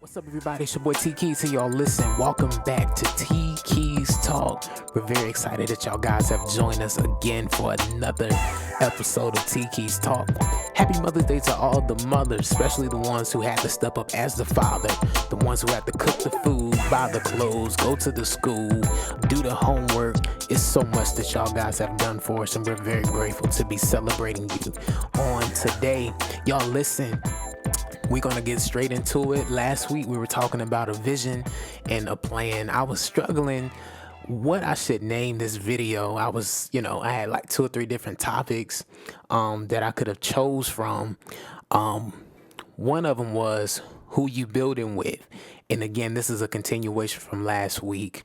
What's up, everybody? It's your boy T-keyz here. Y'all listen, welcome back to T-keyz Talk. We're very excited that y'all guys have joined us again for another episode of T-keyz Talk. Happy Mother's Day to all the mothers, especially the ones who had to step up as the father, the ones who had to cook the food, buy the clothes, go to the school, do the homework. It's so much that y'all guys have done for us, and we're very grateful to be celebrating you on today. Y'all listen. We're going to get straight into it. Last week, we were talking about a vision and a plan. I was struggling what I should name this video. I had like 2 or 3 different topics that I could have chose from. One of them was who you building with. And again, this is a continuation from last week.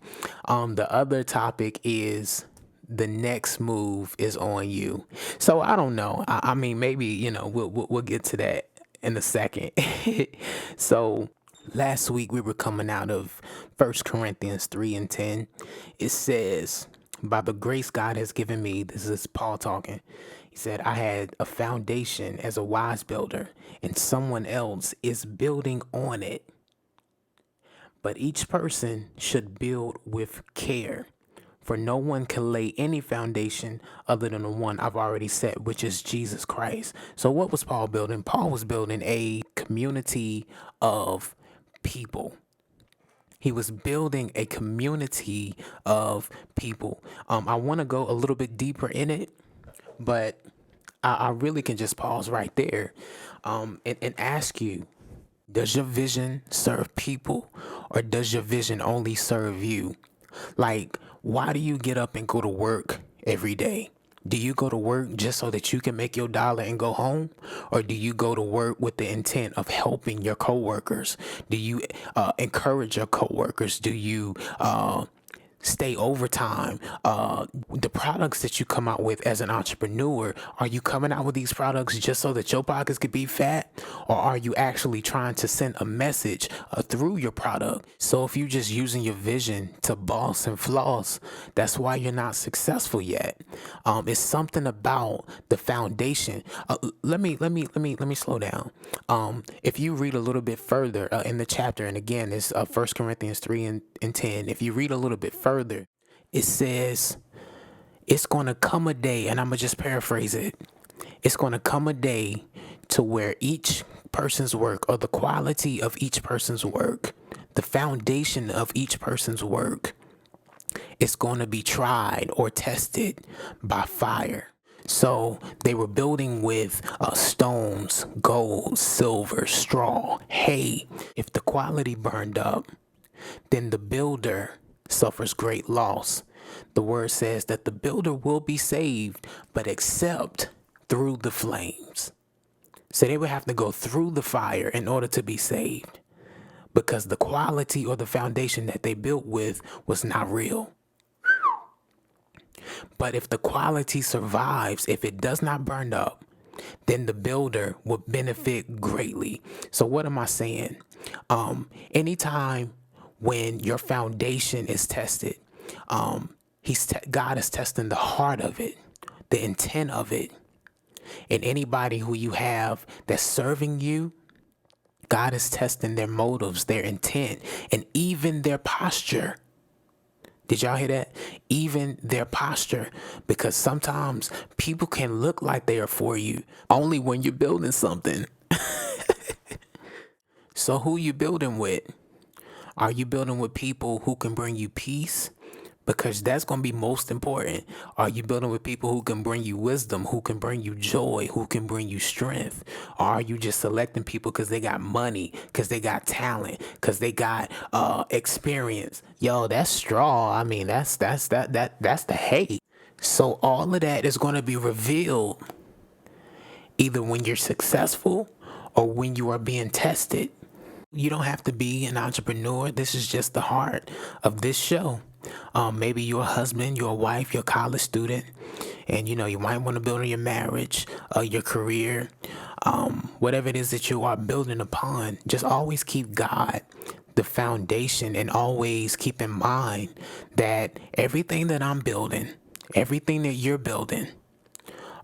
The other topic is the next move is on you. So I don't know. I mean, maybe, we'll get to that in a second. So last week we were coming out of 1 Corinthians 3:10. It says, by the grace God has given me, this is Paul talking. He said, I had a foundation as a wise builder, and someone else is building on it. But each person should build with care. For no one can lay any foundation other than the one I've already set, which is Jesus Christ. So what was Paul building? Paul was building a community of people. He was building a community of people. I want to go a little bit deeper in it, but I really can just pause right there and ask you, does your vision serve people, or does your vision only serve you? Like, why do you get up and go to work every day? Do you go to work just so that you can make your dollar and go home? Or do you go to work with the intent of helping your coworkers? Do you encourage your coworkers? Do you stay overtime? The products that you come out with as an entrepreneur, are you coming out with these products just so that your pockets could be fat? Or are you actually trying to send a message through your product? So if you're just using your vision to boss and floss, that's why you're not successful yet. It's something about the foundation. Let me slow down. If you read a little bit further in the chapter, and again, it's 1 Corinthians 3:10. If you read a little bit further, it says, it's going to come a day, and I'm going to just paraphrase it. It's going to come a day to where each person's work, or the quality of each person's work, the foundation of each person's work, is going to be tried or tested by fire. So they were building with stones, gold, silver, straw, hay. If the quality burned up, then the builder suffers great loss. The word says that the builder will be saved, but except through the flames. So they would have to go through the fire in order to be saved, because the quality or the foundation that they built with was not real. But if the quality survives, if it does not burn up, then the builder will benefit greatly. So what am I saying? Anytime when your foundation is tested, God is testing the heart of it, the intent of it. And anybody who you have that's serving you, God is testing their motives, their intent, and even their posture. Did y'all hear that? Even their posture. Because sometimes people can look like they are for you only when you're building something. So who you building with? Are you building with people who can bring you peace? Because that's going to be most important. Are you building with people who can bring you wisdom, who can bring you joy, who can bring you strength? Or are you just selecting people because they got money, because they got talent, because they got experience? Yo, that's straw. I mean, that's the hate. So all of that is going to be revealed either when you're successful or when you are being tested. You don't have to be an entrepreneur. This is just the heart of this show. Maybe you're a husband, you're a wife, you're a college student, and you might want to build on your marriage, your career, whatever it is that you are building upon. Just always keep God the foundation, and always keep in mind that everything that I'm building, everything that you're building,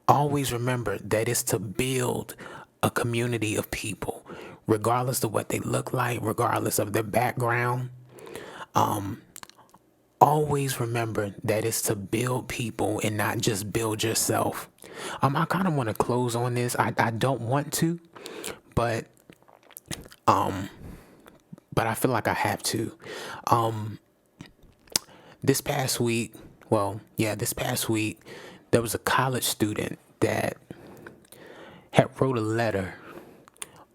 always remember that it's to build a community of people. regardless of what they look like, regardless of their background. Always remember that it's to build people and not just build yourself. I kind of want to close on this. I don't want to, but I feel like I have to. This past week, there was a college student that had wrote a letter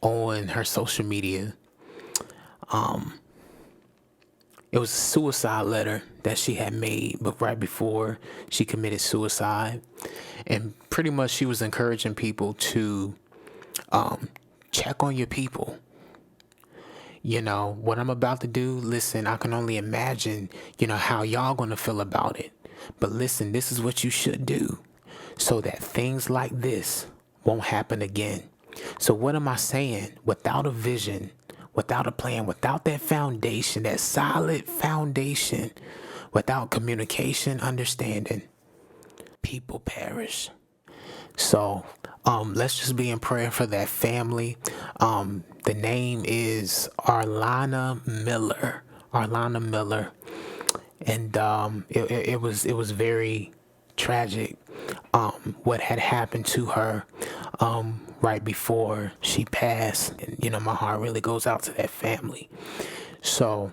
on her social media. It was a suicide letter that she had made, but right before she committed suicide. And pretty much she was encouraging people to check on your people. You know, what I'm about to do, listen, I can only imagine, how y'all gonna feel about it. But listen, this is what you should do so that things like this won't happen again. So what am I saying? Without a vision, without a plan, without that foundation, that solid foundation, without communication, understanding, people perish. So let's just be in prayer for that family. The name is Arlana Miller. And it was very tragic what had happened to her right before she passed. And my heart really goes out to that family. So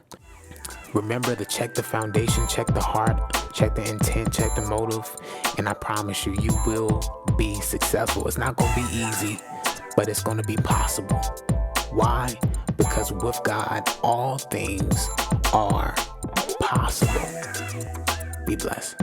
remember to check the foundation, check the heart, check the intent, check the motive, and I promise you, you will be successful. It's not going to be easy, but it's going to be possible. Why? Because with God, all things are possible. Be blessed.